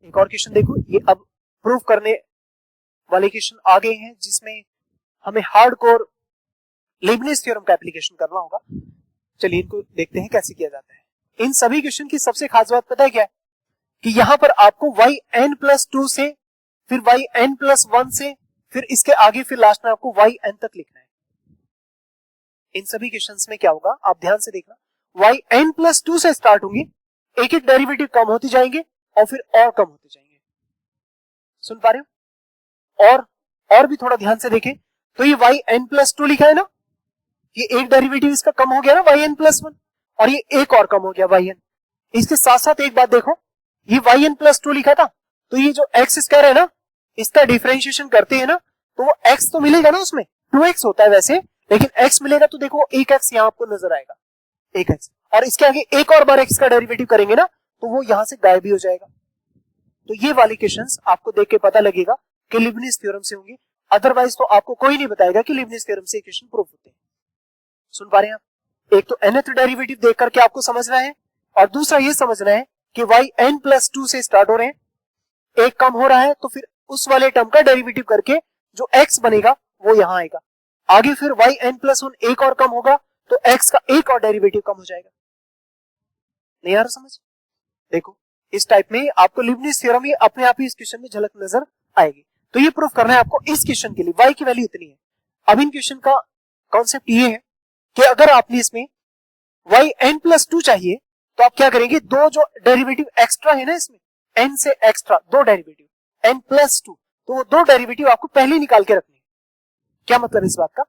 एक और क्वेश्चन देखो, ये अब प्रूव करने वाले क्वेश्चन आ गए हैं जिसमें हमें हार्डकोर लीबनिज थ्योरम का एप्लीकेशन करना होगा। चलिए इनको देखते हैं कैसे किया जाता है। इन सभी क्वेश्चन की सबसे खास बात पता है क्या है कि यहां पर आपको yn+2 से फिर yn+1 से फिर इसके आगे फिर लास्ट में आपको yn तक लिखना है। इन सभी क्वेश्चंस में क्या होगा आप ध्यान से देखना, yn+2 से स्टार्ट होंगे, एक एक डेरिवेटिव कम होती जाएंगे और फिर और कम होते जाएंगे। सुन पा रहे हो? और भी थोड़ा ध्यान से देखें तो ये yn+2 लिखा है ना, ये एक डेरिवेटिव इसका कम हो गया ना yn+1, और ये एक और कम हो गया yn। इसके साथ साथ एक बात देखो, ये yn+2 लिखा था तो ये जो x स्क्वायर है ना, इसका डिफरेंशिएशन करते हैं ना तो वो x तो मिलेगा ना, उसमें 2x होता है वैसे, लेकिन x मिलेगा तो देखो एक x यहां आपको नजर आएगा, एक x, और इसके आगे एक और बार x का डेरिवेटिव करेंगे ना तो वो यहां से गायब भी हो जाएगा। तो ये वाले क्वेश्चंस आपको देख के पता लगेगा कि लीबनिज थ्योरम से होंगे, अदरवाइज तो आपको कोई नहीं बताएगा कि लीबनिज थ्योरम से क्वेश्चन प्रूफ होते हैं। सुन पा रहे हैं आप? एक तो nth डेरिवेटिव देख करके आपको समझना है, और दूसरा ये समझना है कि yn+2 से स्टार्ट हो रहे हैं, एक कम हो रहा है तो फिर उस वाले टर्म का डेरिवेटिव करके जो x बनेगा वो यहां आएगा, आगे फिर yn+1 एक और कम होगा तो x का एक और डेरिवेटिव कम हो जाएगा। नहीं आ रहा समझ? देखो इस टाइप में आपको लीबनिज थ्योरम ही अपने आप ही इस क्वेश्चन में झलक नजर आएगी। तो ये प्रूफ करना है आपको इस क्वेश्चन के लिए y की वैल्यू इतनी है। अब इन क्वेश्चन का कॉन्सेप्ट ये है कि अगर आपने इसमें yn+2 चाहिए तो आप क्या करेंगे, दो जो डेरिवेटिव एक्स्ट्रा है ना इसमें, n से एक्स्ट्रा दो डेरिवेटिव n+2, तो वो दो डेरिवेटिव आपको पहले निकाल के रखने हैं। क्या मतलब इस बात का?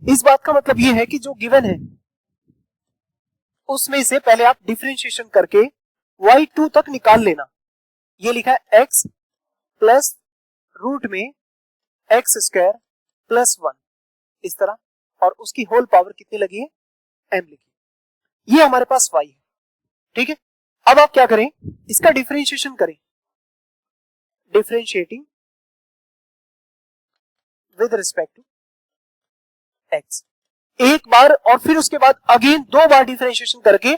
इस बात का मतलब ये है कि जो गिवन है उसमें से पहले आप डिफरेंशिएशन करके y2 तक निकाल लेना। ये लिखा है x प्लस रूट में x² + 1 इस तरह, और उसकी होल पावर कितनी लगी है, m लिखी। ये हमारे पास y है, ठीक है। अब आप क्या करें, इसका डिफरेंशिएशन करें, differentiating with respect to x, एक बार और फिर उसके बाद अगेन दो बार डिफरेंशिएशन करके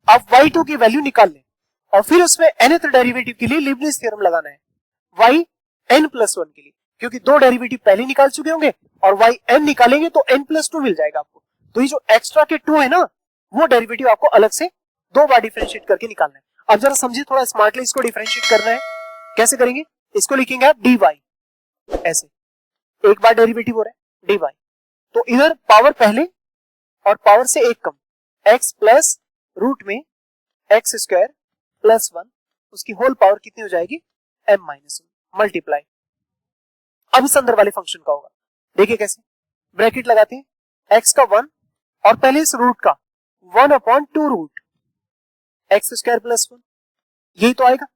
आप y2 की वैल्यू निकाल लें, और फिर उसमें nth डेरिवेटिव के लिए लीबनिज थ्योरम लगाना है yn+1 के लिए, क्योंकि दो डेरिवेटिव पहले निकाल चुके होंगे और yn निकालेंगे तो n+2 मिल जाएगा आपको। तो ये जो एक्स्ट्रा के 2 है ना, वो डेरिवेटिव आपको अलग से दो बार डिफरेंशिएट करके निकालना है। अब जरा समझिए थोड़ा स्मार्टली इसको डिफरेंशिएट करना है। कैसे करेंगे, इसको लिखेंगे आप dy, ऐसे एक बार डेरिवेटिव हो रहा है dy, तो इधर पावर पहले और पावर से एक कम, x प्लस रूट में x² + 1, उसकी होल पावर कितनी हो जाएगी, m-1 मल्टीप्लाई। अब इस अंदर वाले फंक्शन का होगा, देखिए कैसे, ब्रैकेट लगाते हैं, x का 1 और पहले इस रूट का 1/2 रूट x² + 1, यही तो आएगा,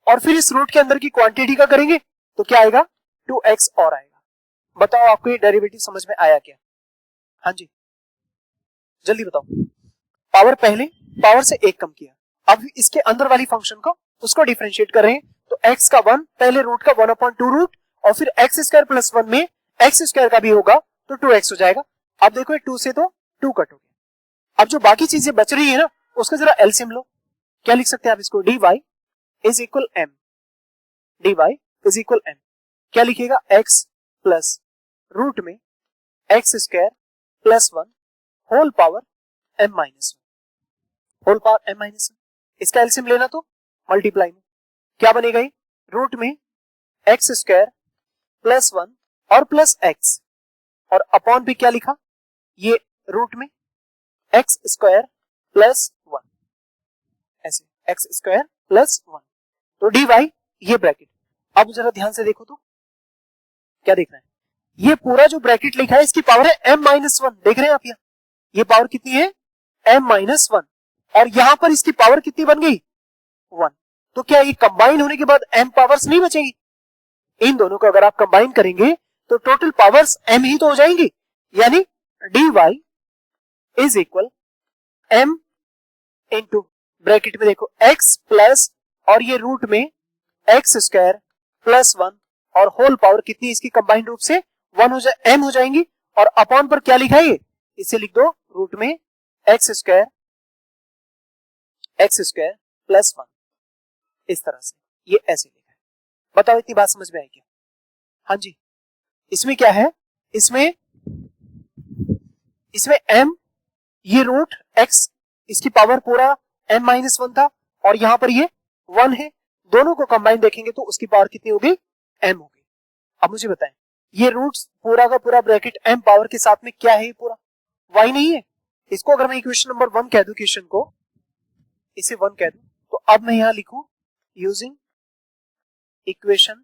और फिर इस रूट के अंदर की क्वांटिटी का करेंगे तो क्या आएगा, 2x और आएगा। बताओ आपको ये डेरिवेटिव समझ में आया क्या? हाँ जी जल्दी बताओ। पावर पहले पावर से एक कम किया, अब इसके अंदर वाली फंक्शन को उसको डिफरेंशिएट कर रहे हैं, तो x का 1 पहले रूट का 1/2 रूट और फिर x² + 1 में x² का भी होगा तो 2x हो जाएगा। अब देखो 2 से तो 2 कट हो गया। अब जो बाकी चीजें बच रही है ना उसका जरा एलसीएम लो। क्या लिख सकते हैं आप इसको, dy = m, dy = m, क्या लिखिएगा, x प्लस रूट में x² + 1 whole power m-1, whole power m-1, इसका एलसीएम लेना तो मल्टीप्लाई में क्या बनेगा, ये रूट में x² + 1 और प्लस x, और अपॉन भी क्या लिखा, ये रूट में x² + 1, ऐसे x² + 1, तो dy ये ब्रैकेट। अब जरा ध्यान से देखो तो क्या देख रहे हैं, ये पूरा जो ब्रैकेट लिखा है इसकी पावर है m-1, देख रहे हैं आप, यहाँ ये पावर कितनी है, m-1, और यहां पर इसकी पावर कितनी बन गई, 1। तो क्या ये कंबाइन होने के बाद m पावर्स नहीं बचेगी, इन दोनों को अगर आप कंबाइन करेंगे तो टोटल पावर्स m ही तो हो जाएंगी, यानी dy = m इंटू ब्रैकेट में देखो x प्लस और ये रूट में x² + 1 और होल पावर कितनी इसकी कंबाइंड रूप से 1 हो जाए, m हो जाएंगी, और अपॉन पर क्या लिखा है, ये इसे लिख दो रूट में x² + 1, इस तरह से ये ऐसे लिखा है। बताओ इतनी बात समझ में आई क्या? हाँ जी, इसमें क्या है, इसमें m, ये रूट x, इसकी पावर पूरा m-1 था और यहां पर ये 1 है, दोनों को कंबाइन देखेंगे तो उसकी पावर कितनी हो गई, m हो गई। अब मुझे बताएं, ये रूट पूरा का पूरा ब्रैकेट m पावर के साथ में क्या है, ये पूरा y नहीं है। इसको अगर मैं इक्वेशन नंबर 1 कह दूं, क्वेश्चन को इसे 1 कह दूं, तो अब मैं यहां लिखूं यूजिंग इक्वेशन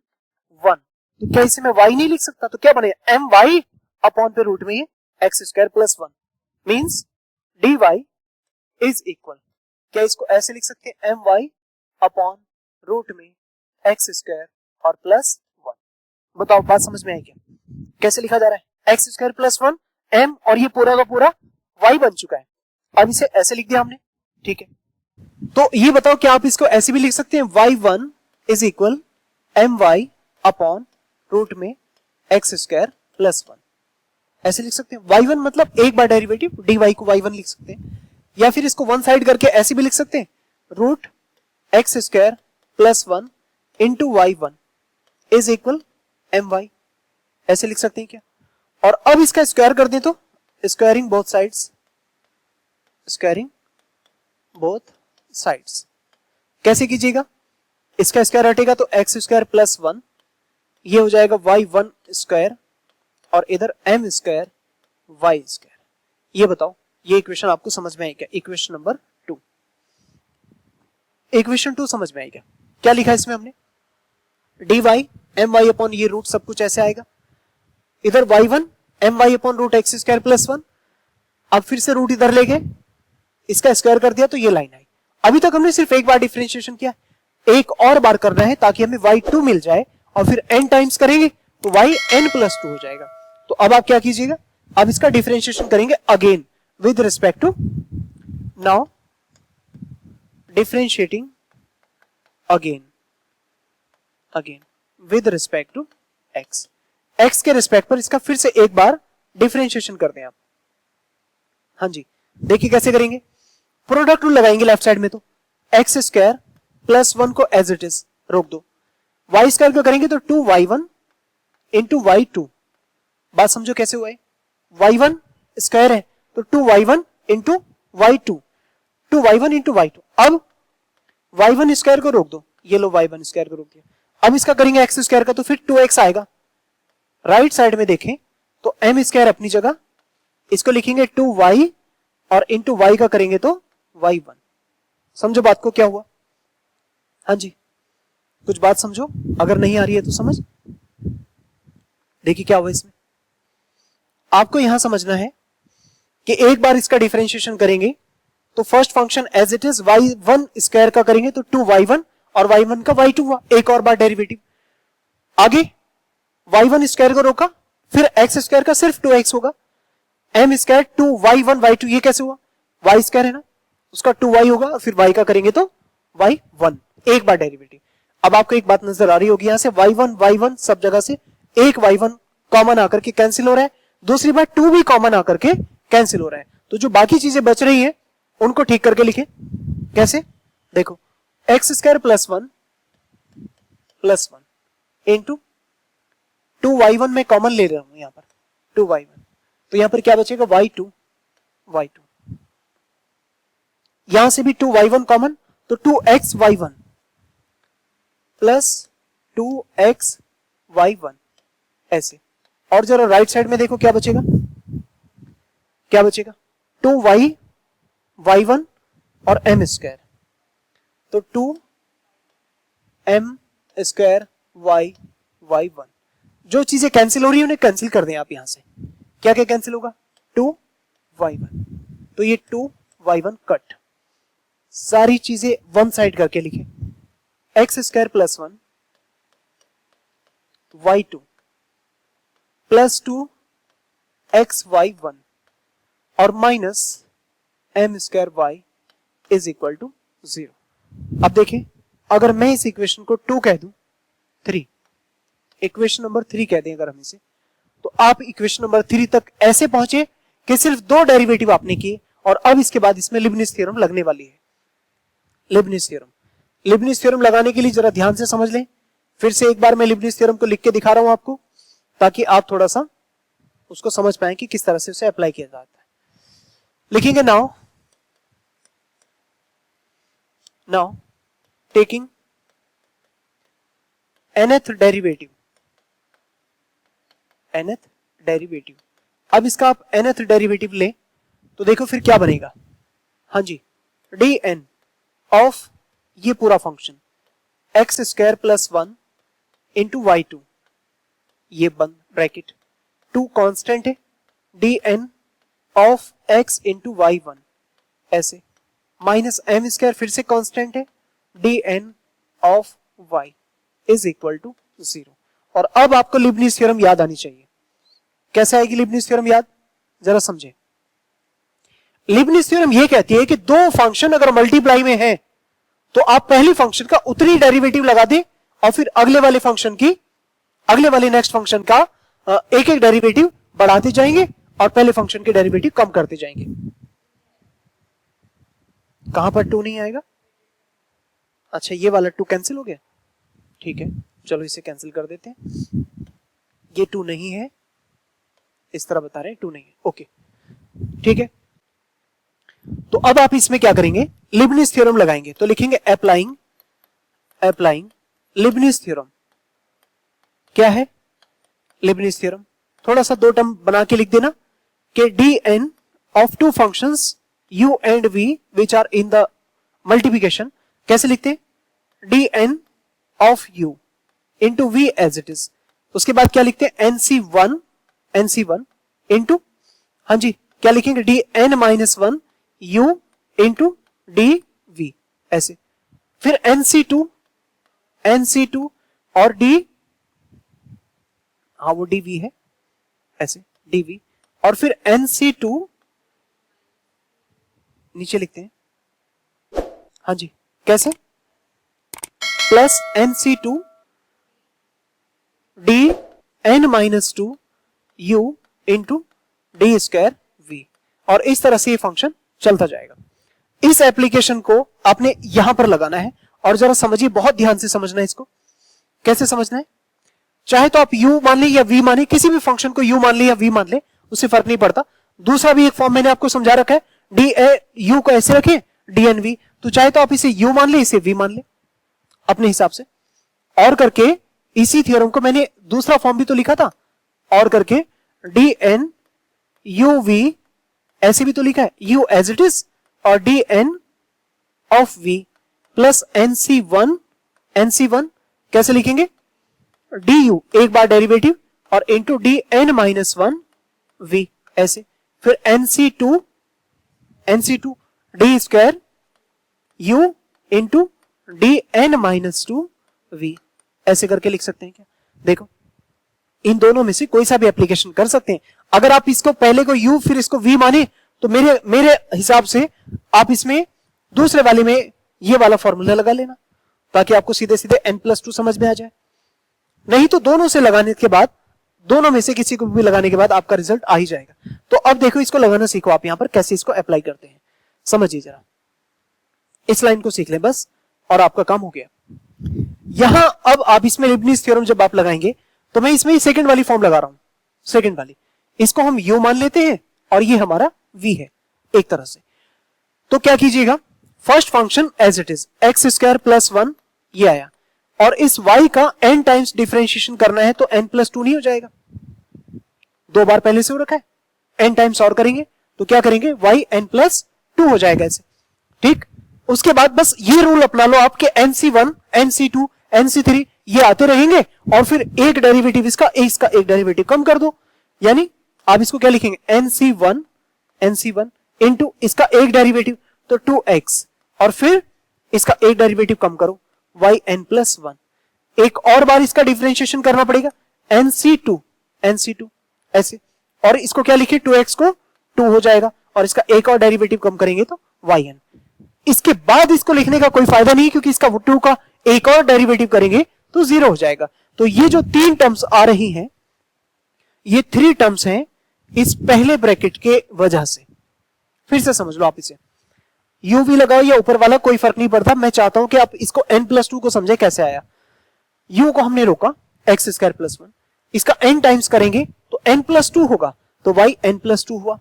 1, तो क्या इसे मैं y नहीं लिख सकता? तो क्या बनेगा, my अपॉन पे रूट में ये x square plus 1 means dy is equal, क्या इसको ऐसे लिख सकते हैं, my अपॉन रूट में x स्क्वायर और प्लस 1। बताओ बात समझ में आई क्या? कैसे लिखा जा रहा है, x स्क्वायर प्लस 1 m और ये पूरा का पूरा y बन चुका है। अब इसे ऐसे लिख दिया हमने, ठीक है। तो ये बताओ क्या आप इसको ऐसे भी लिख सकते हैं, y1 is equal my upon root में x स्क्वायर प्लस 1, ऐसे लिख सकते हैं। y1 मतलब एक बार डेरिवेटिव dy को y1 लिख सकते हैं, या फिर इसको वन साइड करके ऐसे भी लिख सकते हैं, root x square plus 1 into y1 is equal my, ऐसे लिख सकते हैं क्या? और अब इसका स्क्वायर कर दें तो squaring both sides, squaring both sides कैसे कीजिएगा, इसका स्क्वायर हटेगा तो x स्क्वायर प्लस 1, ये हो जाएगा y1 स्क्वायर और इधर m स्क्वायर y स्क्वायर। ये बताओ ये इक्वेशन आपको समझ में आई क्या? इक्वेशन नंबर 2, इक्वेशन 2 समझ में आई क्या? क्या लिखा है इसमें हमने, dy my अपॉन ये रूट सब कुछ ऐसे आएगा, इधर y1 my upon root x square plus 1, अब फिर से रूट इधर ले गए, इसका स्क्वायर कर दिया तो ये लाइन आई। अभी तक हमने सिर्फ एक बार डिफरेंशिएशन किया, एक और बार करना है ताकि हमें y2 मिल जाए और फिर n टाइम्स करेंगे तो yn प्लस 2 हो जाएगा। तो अब आप क्या कीजिएगा, अब इसका डिफरेंशिएशन करेंगे again with respect to, now differentiating again with respect to x के रिस्पेक्ट पर इसका फिर से एक बार डिफरेंशिएशन कर दें आप। हाँ जी, देखिए कैसे करेंगे, प्रोडक्ट रूल लगाएंगे लेफ्ट साइड में, तो x स्क्वायर प्लस 1 को एज इट इज रोक दो, y स्क्वायर को करेंगे तो 2y1 इंटू y2, बात समझो कैसे हुआ है, y1 स्क्वायर है तो 2y1 into y2, 2y1 into y2, अब y1 स्क्वायर को रोक दो, ये लो y1 स्क्वायर को रोक दिया, अब इसका करेंगे x स्क्वायर का तो फिर 2x आएगा, राइट साइड में देखें तो m स्क्वायर अपनी जगह, इसको लिखेंगे 2y और इंटू y का करेंगे तो y1। समझो बात को क्या हुआ, हाँ जी कुछ बात समझो, अगर नहीं आ रही है तो समझ, देखिए क्या हुआ इसमें, आपको यहां समझना है कि एक बार इसका डिफरेंशिएशन करेंगे तो first function as it is y1 square का करेंगे तो 2y1 और y1 का y2 हुआ, एक और बार डेरिवेटिव, आगे y1 स्क्वायर को रोका, फिर x स्क्वायर का सिर्फ 2x होगा, m स्क्वायर 2y1 y2, ये कैसे हुआ, y स्क्वायर है ना, उसका 2y होगा और फिर y का करेंगे तो y1, एक बार डेरिवेटिव। अब आपको एक बात नजर आ रही होगी, यहां से y1 सब जगह से एक y1 कॉमन आकर के कैंसिल हो रहा है, दूसरी बार 2 भी कॉमन आकर के कैंसिल हो रहा है, तो जो बाकी चीजें बच रही हैं उनको ठीक करके लिखें, कैसे, देखो x square plus 1 into 2y1 में कॉमन ले रहा हूं यहां पर 2y1, तो यहां पर क्या बचेगा y2, यहां से भी 2y1 कॉमन तो 2xy1 प्लस 2xy1 ऐसे, और जरा राइट साइड में देखो क्या बचेगा, 2y1 और m स्क्वायर, तो 2m स्क्वायर y1, जो चीजें कैंसिल हो रही है उन्हें कैंसिल कर दें आप यहां से, क्या क्या कैंसिल होगा, 2y1, तो ये 2y1 कट, सारी चीजें वन साइड करके लिखे, x square plus 1 y2 plus 2xy1 और minus m square y is equal to 0। अब देखें, अगर मैं इस इक्वेशन को 2 कह दूं, 3, इक्वेशन नंबर 3 कह दें अगर हम इसे, तो आप इक्वेशन नंबर 3 तक ऐसे पहुंचे कि सिर्फ 2 डेरिवेटिव आपने किए और अब इसके बाद इसमें लिबनिज थ्योरम लगने वाली है, लिबनिज थ्योरम। लिबनिज थ्योरम लगाने के लिए जरा ध्यान से समझ लें। फिर से एक बार मैं लिबनिज थ्योरम को लिख के दिखा रहा हूं आपको, ताकि आप थोड़ा सा उसको समझ पाए कि किस तरह से उसे अप्लाई किया जाता है। लिखेंगे नाउ टेकिंग nth डेरिवेटिव। अब इसका आप nth डेरिवेटिव ले तो देखो फिर क्या बनेगा। हाँ जी, dn ऑफ ये पूरा function x square plus 1 into y2, ये बंद ब्रैकेट, 2 कांस्टेंट है, dn of x into y1 ऐसे, माइनस एम स्क्वायर फिर से कांस्टेंट है, dn of y is equal to 0। और अब आपको लिबनिज थ्योरम याद आनी चाहिए। कैसे आएगी लिबनिज थ्योरम याद, जरा समझे। लिबनिज थ्योरम ये कहती है कि दो फंक्शन अगर मल्टीप्लाई में है तो आप पहली फंक्शन का उतनी डेरिवेटिव लगा दें और फिर अगले वाले नेक्स्ट फंक्शन का एक एक डेरिवेटिव बढ़ाते जाएंगे और पहले फंक्शन के डेरिवेटिव कम करते जाएंगे। कहां पर 2 नहीं आएगा? अच्छा, ये वाला 2 कैंसिल हो गया, ठीक है, चलो इसे कैंसिल कर देते हैं। ये 2 नहीं है, इस तरह बता रहे हैं 2 नहीं है, ओके ठीक है। तो अब आप इसमें क्या करेंगे, लिबनिज थ्योरम लगाएंगे। तो लिखेंगे अप्लाइंग लिबनिज थ्योरम। क्या है लिबनिज थ्योरम? थोड़ा सा 2 टर्म बना के लिख देना कि dn of 2 functions u and v which are in the multiplication, कैसे लिखते हैं, dn of u into v as it is। उसके बाद क्या लिखते हैं, nc1 into, हाँ जी क्या लिखेंगे, dn minus 1 u into dv ऐसे, फिर nc2 और d, हाँ वो dv है ऐसे, dv, और फिर nc2 नीचे लिखते हैं, हाँ जी कैसे, plus nc2 dn minus 2 u into D square v, और इस तरह से ये फंक्शन चलता जाएगा। इस एप्लीकेशन को आपने यहां पर लगाना है और जरा समझिए, बहुत ध्यान से समझना है इसको। कैसे समझना है, चाहे तो आप u मान ले या v माने, किसी भी फंक्शन को u मान ले या v मान ले, उससे फर्क नहीं पड़ता। दूसरा भी एक फॉर्म मैंने आपको समझा रखा है, u को ऐसे रखें dnv, तो चाहे तो आप इसे u मान ले, इसे v मान ले अपने हिसाब से, और करके इसी थ्योरम को मैंने दूसरा फॉर्म भी तो लिखा था, और करके dn uv ऐसे भी तो लिखा है, u एज इट इज, और dn of v plus nc1 कैसे लिखेंगे, du एक बार डेरिवेटिव और इंटू dn माइनस 1 v ऐसे, फिर nc2 d square u into dn minus 2 v ऐसे करके लिख सकते हैं क्या। देखो इन दोनों में से कोई सा भी एप्लीकेशन कर सकते हैं। अगर आप इसको पहले को u फिर इसको v माने तो मेरे हिसाब से आप इसमें दूसरे वाले में ये वाला फॉर्मूला लगा लेना, ताकि आपको सीधे सीधे n+2 समझ में आ जाए। नहीं तो दोनों से लगाने के बाद, दोनों में से किसी को भी लगाने के बाद आपका रिजल्ट आ ही जाएगा। तो अब देखो इसको लगाना सीखो आप, यहां पर कैसे इसको अप्लाई करते हैं समझिए जरा। इस लाइन को सीख लें बस और आपका काम हो गया। यहां अब आप इसमें लिबनिज थ्योरम जब आप लगाएंगे तो मैं इसमें सेकंड वाली फॉर्म लगा रहा हूं, सेकंड वाली, इसको हम u मान लेते हैं और ये हमारा v है एक तरह से। तो क्या कीजिएगा, first function as it is x square plus 1 ये आया, और इस y का n टाइम्स डिफरेंशिएशन करना है तो n+2 नहीं हो जाएगा, 2 बार पहले से हो रखा है, n टाइम्स और करेंगे तो क्या करेंगे, y n+2 हो जाएगा ऐसे, ठीक। उसके बाद बस ये रूल अपना लो आपके, nc1 nc2 nc3 ये आते रहेंगे और फिर एक डेरिवेटिव इसका एक डेरिवेटिव कम कर दो, यानी आप इसको क्या लिखेंगे, nc1 इंटू इसका एक डेरिवेटिव तो 2x, और फिर इसका एक डेरिवेटिव कम करो yn+1, एक और बार इसका डिफरेंशिएशन करना पड़ेगा nc2 ऐसे, और इसको क्या लिखे, 2x को 2 हो जाएगा और इसका एक और डेरिवेटिव कम करेंगे तो yn। इसके बाद इसको लिखने का कोई फायदा नहीं, क्योंकि इसका 2 का एक और डेरिवेटिव करेंगे तो 0 हो जाएगा। तो ये जो 3 टर्म्स आ रही हैं, ये 3 टर्म्स हैं इस पहले ब्रैकेट के वजह से। फिर से समझ लो आप इसे, u भी लगाओ या ऊपर वाला कोई फर्क नहीं पड़ता, मैं चाहता हूं कि आप इसको n+2 को समझे कैसे आया। u को हमने रोका x² + 1, इसका n टाइम्स करेंगे तो n+2 होगा, तो y n+2 हुआ।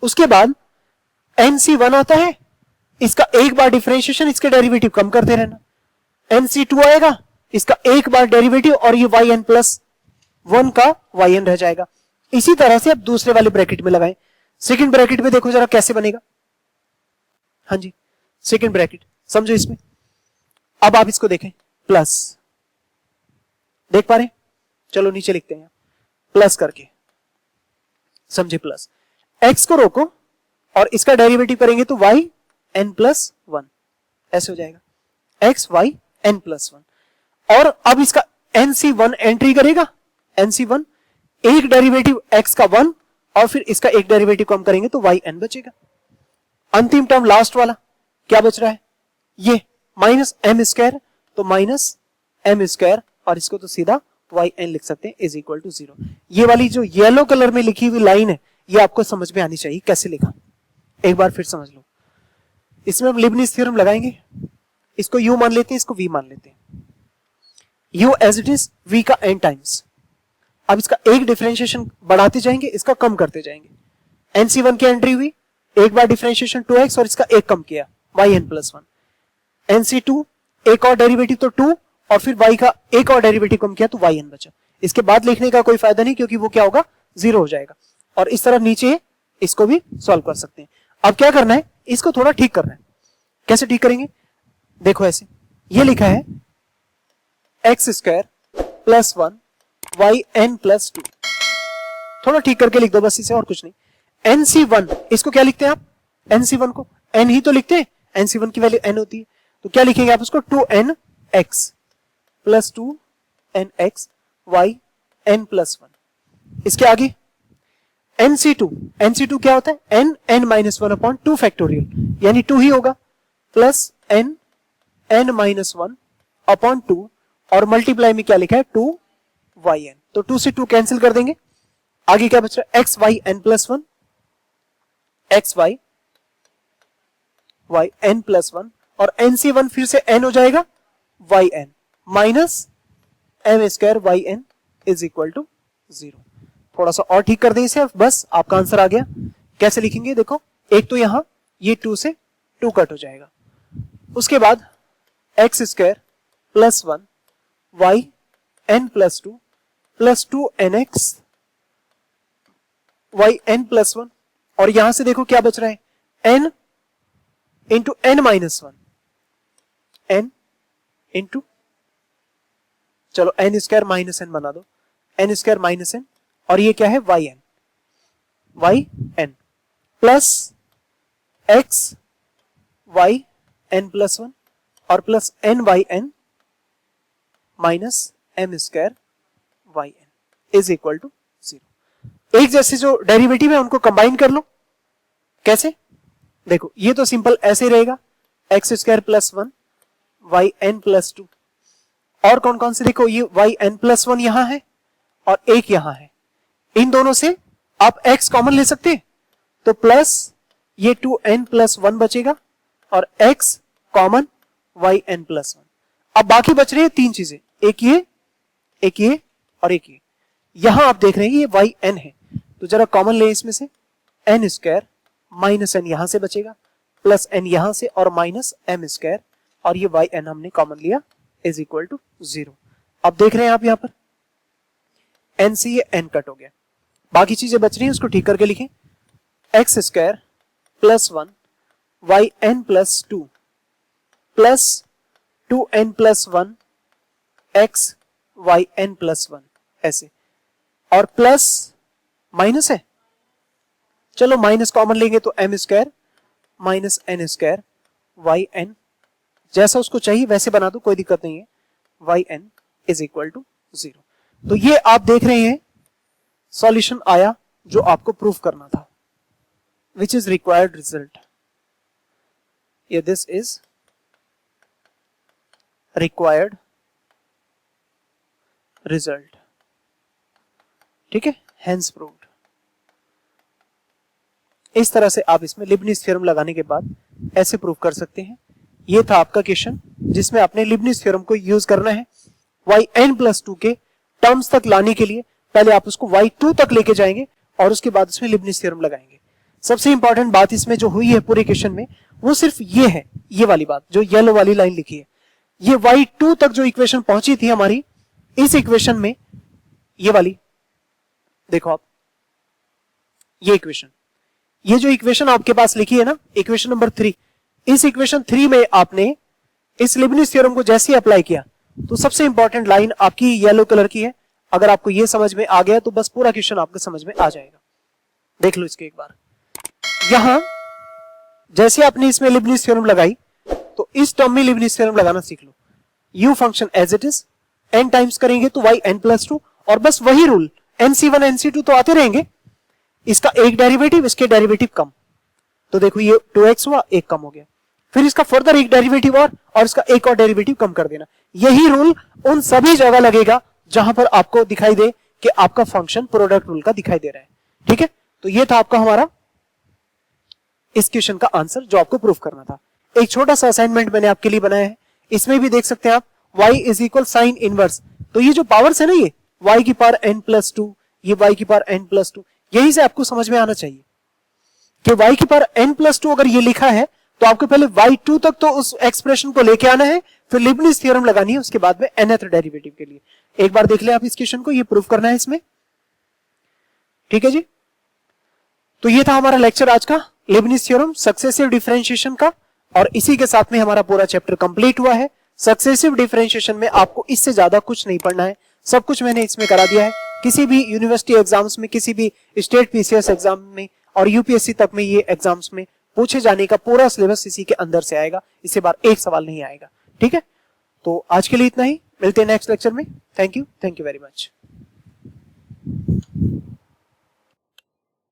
उसके बाद nc1 आता है, इसका एक बार डिफरेंशिएशन, इसके डेरिवेटिव कम करते रहना, nc2 आएगा, इसका एक बार डेरिवेटिव और ये yn+1 का yn रह जाएगा। इसी तरह से अब दूसरे वाले ब्रैकेट में लगाएं। सेकंड ब्रैकेट में देखो जरा कैसे बनेगा। हाँ जी, सेकंड ब्रैकेट समझो इसमें। अब आप इसको देखें, प्लस, देख पा रहे हैं? चलो नीचे लिखते हैं प्लस करके, समझे, प्लस। x को रोको और इसका डेरिवेटिव करेंगे तो y n+1 ऐसे हो जाएगा, x y n+1। और अब इसका nc1 एंट्री करेगा, nc1 एक डेरिवेटिव x का 1 और फिर इसका एक डेरिवेटिव कम करेंगे तो yn बचेगा। अंतिम टर्म लास्ट वाला क्या बच रहा है, ये -m², तो -m² और इसको तो सीधा yn लिख सकते हैं इज इक्वल टू 0। ये वाली जो येलो कलर में लिखी हुई लाइन है ये आपको समझ में आनी चाहिए कैसे लिखा, एक बार फिर समझ लो। इसमें हम लीबनिज़ थ्योरम लगाएंगे, इसको u मान लेते हैं, इसको v मान लेते हैं, u as it is v का n टाइम्स। अब इसका एक डिफरेंशिएशन बढ़ाते जाएंगे, इसका कम करते जाएंगे। nc1 की एंट्री हुई, एक बार डिफरेंशिएशन 2x और इसका एक कम किया yn+1। nc2 एक और डेरिवेटिव तो 2 और फिर y का एक और डेरिवेटिव कम किया तो yn बचा। इसके बाद लिखने का कोई फायदा नहीं क्योंकि वो क्या होगा, 0 हो जाएगा। और इस तरह नीचे इसको भी सॉल्व कर सकते हैं। अब क्या करना है, इसको थोड़ा ठीक करना है। कैसे ठीक करेंगे, देखो ऐसे, ये लिखा है x² + 1 yn+2, थोड़ा ठीक करके लिख दो बस इसे, और कुछ नहीं। nc1 इसको क्या लिखते हैं आप, nc1 को n ही तो लिखते हैं, nc1 की वैल्यू n होती है, तो क्या लिखेंगे आप उसको, 2nx + 2nx y n+1। इसके आगे nc2 क्या होता है, n(n-1/2 फैक्टोरियल, यानी 2 ही होगा, प्लस n(n-1/2) और मल्टीप्लाई में क्या लिखा है, 2yn, तो 2 से 2 कैंसिल कर देंगे। आगे क्या बच रहा है, xy n+1, xy y n+1 और nc1 फिर से n हो जाएगा yn minus m² yn is equal to 0। थोड़ा सा और ठीक कर दें इसे, बस आपका आंसर आ गया। कैसे लिखेंगे, देखो, एक तो यहां ये 2 से 2 कट हो जाएगा, उसके बाद x² + 1 y n+2 + 2nx y n+1 और यहां से देखो क्या बच रहा है, n into n-1, n into, चलो n² -n बना दो, n² -n और ये क्या है, yn plus x y n+1 और plus n/n minus m² yn is equal to 0। एक जैसे जो डेरिवेटिव है उनको कंबाइन कर लो। कैसे, देखो, ये तो सिंपल ऐसे ही रहेगा, x² + 1 y n+2 और कौन कौन से, देखो, ये y n+1 यहां है और एक यहां है, इन दोनों से आप x कॉमन ले सकते हैं, तो प्लस ये 2n+1 बचेगा और x कॉमन y n+1। अब बाकी बच रहे हैं 3 चीजें, एक ये और एक ये। यहां आप देख रहे हैं ये yn है, तो जरा कॉमन ले इसमें से, n² -n यहां से बचेगा, प्लस n यहां से और माइनस m² और ये yn हमने कॉमन लिया इज इक्वल टू 0। अब देख रहे हैं आप यहां पर n से ये n कट हो गया, बाकी चीजें बच रही हैं, उसको ठीक करके लिखें, x² + 1 y n+2 plus 2n+1 x y n+1 ऐसे, और प्लस माइनस है, चलो माइनस कॉमन लेंगे तो m² -n² yn, जैसा उसको चाहिए वैसे बना दो, कोई दिक्कत नहीं है, yn इज इक्वल टू 0। तो ये आप देख रहे हैं सॉल्यूशन आया जो आपको प्रूफ करना था, विच इज रिक्वायर्ड रिजल्ट, ये दिस इज रिक्वायर्ड रिजल्ट, ठीक है, हेंस प्रूव्ड। इस तरह से आप इसमें लीबनिज़ थ्योरम लगाने के बाद ऐसे प्रूव कर सकते हैं। ये था आपका क्वेश्चन जिसमें आपने लीबनिज़ थ्योरम को यूज करना है yn+2 के टर्म्स तक लाने के लिए। पहले आप उसको y2 तक लेके जाएंगे और उसके बाद उसमें लीबनिज़ थ्योरम लगाएंगे। सबसे इंपॉर्टेंट बात इसमें जो हुई है पूरे क्वेश्चन में वो सिर्फ ये है, ये वाली बात जो येलो वाली लाइन लिखी है, ये y2 तक जो इक्वेशन पहुंची थी हमारी, इस इक्वेशन में ये वाली देखो आप, ये इक्वेशन, ये जो इक्वेशन आपके पास लिखी है ना, इक्वेशन नंबर 3, इस इक्वेशन 3 में आपने इस लीबनिज़ थ्योरम को जैसे ही अप्लाई किया तो सबसे इंपॉर्टेंट लाइन आपकी येलो कलर की है। अगर आपको ये समझ में आ गया तो बस पूरा क्वेश्चन आपको समझ में आ जाएगा। देख लो इसके एक बार, यहां जैसे आपने इसमें लीबनिज़ थ्योरम लगाई तो इस टर्म में लीबनिज़ थ्योरम लगाना सीख लो। u function as it is, n times करेंगे तो yn+2, और बस वही रूल nc1 nc2 तो आते रहेंगे, इसका एक डेरिवेटिव इसके डेरिवेटिव कम, तो देखो ये 2x हुआ, एक कम हो गया, फिर इसका फर्दर एक डेरिवेटिव और इसका एक और डेरिवेटिव कम कर देना। यही रूल उन सभी जगह लगेगा जहां पर आपको दिखाई दे कि आपका फंक्शन प्रोडक्ट रूल का दिखाई दे रहा है। ठीक है, तो ये था आपका हमारा इस क्वेश्चन का आंसर जो आपको प्रूफ करना था। एक छोटा सा असाइनमेंट मैंने आपके लिए बनाया है, इसमें भी देख सकते हैं आप y is equal sine inverse, तो ये जो पावर्स है ना, ये y की पावर n+2, ये y की पावर n+2, यही से आपको समझ में आना चाहिए कि y की पावर n+2 अगर ये लिखा है तो आपको पहले y2 तक तो उस एक्सप्रेशन को लेके आना है, फिर लीबनिज़ थ्योरम लगानी है, उसके बाद में nth डेरिवेटिव के लिए। एक बार देख ले आप इस क्वेश्चन को, ये प्रूफ करना है इसमें। ठीक है जी, तो ये था हमारा लेक्चर आज का लीबनिज़ थ्योरम सक्सेसिव डिफरेंशिएशन का, और इसी के साथ में हमारा पूरा चैप्टर कंप्लीट हुआ है। सक्सेसिव डिफरेंशिएशन में आपको इससे ज्यादा कुछ नहीं पढ़ना है, सब कुछ मैंने इसमें करा दिया है। किसी भी यूनिवर्सिटी एग्जाम्स में, किसी भी स्टेट पीसीएस एग्जाम में और यूपीएससी तक में ये एग्जाम्स में पूछे जाने का पूरा सिलेबस इसी के अंदर से आएगा, इससे बार एक सवाल नहीं आएगा। ठीक है, तो आज के लिए इतना ही, मिलते हैं नेक्स्ट लेक्चर में। Thank you very much.